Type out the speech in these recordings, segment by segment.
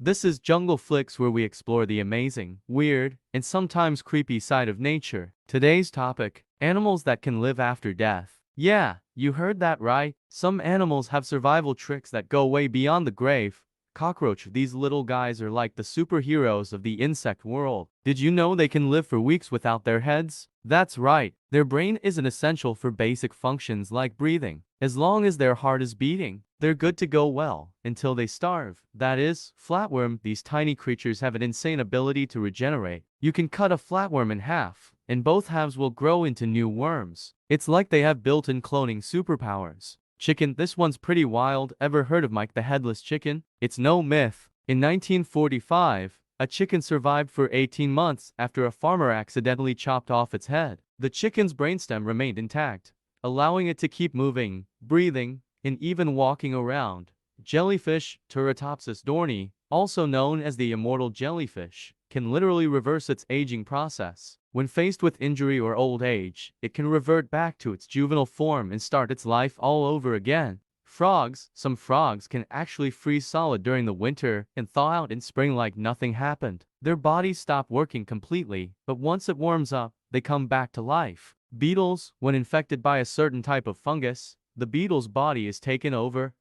This is Jungle Flicks, where we explore the amazing, weird, and sometimes creepy side of nature. Today's topic: animals that can live after death. Yeah, you heard that right. Some animals have survival tricks that go way beyond the grave. Cockroach, these little guys are like the superheroes of the insect world. Did you know they can live for weeks without their heads? That's right, their brain isn't essential for basic functions like breathing. As long as their heart is beating, they're good to go well, until they starve. That is, flatworm. These tiny creatures have an insane ability to regenerate. You can cut a flatworm in half, and both halves will grow into new worms. It's like they have built-in cloning superpowers. Chicken, this one's pretty wild. Ever heard of Mike the Headless Chicken? It's no myth. In 1945, a chicken survived for 18 months after a farmer accidentally chopped off its head. The chicken's brainstem remained intact, allowing it to keep moving, breathing, and even walking around. Jellyfish, Turritopsis dohrnii, also known as the immortal jellyfish, can literally reverse its aging process. When faced with injury or old age, it can revert back to its juvenile form and start its life all over again. Frogs, some frogs can actually freeze solid during the winter and thaw out in spring like nothing happened. Their bodies stop working completely, but once it warms up, they come back to life. Beetles, when infected by a certain type of fungus, the beetle's body is taken over,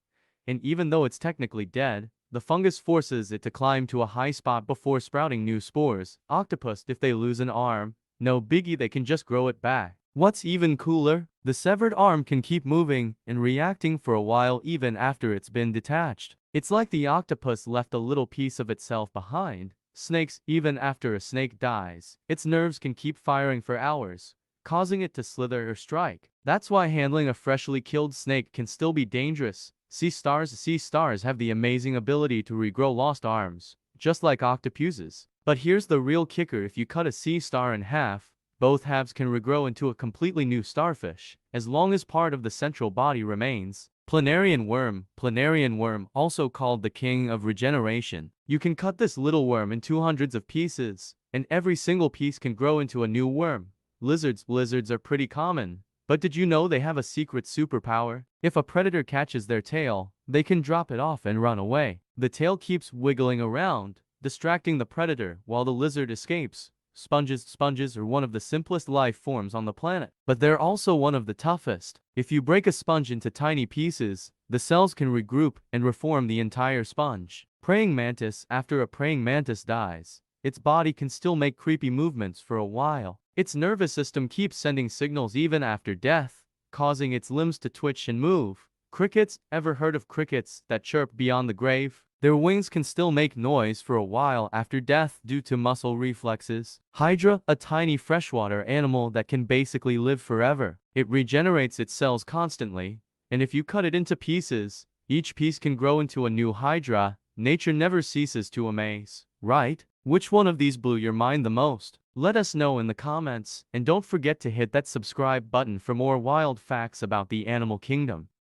and even though it's technically dead, the fungus forces it to climb to a high spot before sprouting new spores. Octopus, if they lose an arm, no biggie, they can just grow it back. What's even cooler? The severed arm can keep moving and reacting for a while even after it's been detached. It's like the octopus left a little piece of itself behind. Snakes, even after a snake dies, its nerves can keep firing for hours, causing it to slither or strike. That's why handling a freshly killed snake can still be dangerous. Sea stars have the amazing ability to regrow lost arms, just like octopuses. But here's the real kicker: if you cut a sea star in half, both halves can regrow into a completely new starfish, as long as part of the central body remains. Planarian worm, also called the king of regeneration. You can cut this little worm into hundreds of pieces, and every single piece can grow into a new worm. Lizards are pretty common, but did you know they have a secret superpower? If a predator catches their tail, they can drop it off and run away. The tail keeps wiggling around, distracting the predator while the lizard escapes. Sponges are one of the simplest life forms on the planet, but they're also one of the toughest. If you break a sponge into tiny pieces, the cells can regroup and reform the entire sponge. Praying mantis, after a praying mantis dies, its body can still make creepy movements for a while. Its nervous system keeps sending signals even after death, causing its limbs to twitch and move. Crickets, ever heard of crickets that chirp beyond the grave? Their wings can still make noise for a while after death due to muscle reflexes. Hydra, a tiny freshwater animal that can basically live forever. It regenerates its cells constantly, and if you cut it into pieces, each piece can grow into a new Hydra. Nature never ceases to amaze, right? Which one of these blew your mind the most? Let us know in the comments, and don't forget to hit that subscribe button for more wild facts about the animal kingdom.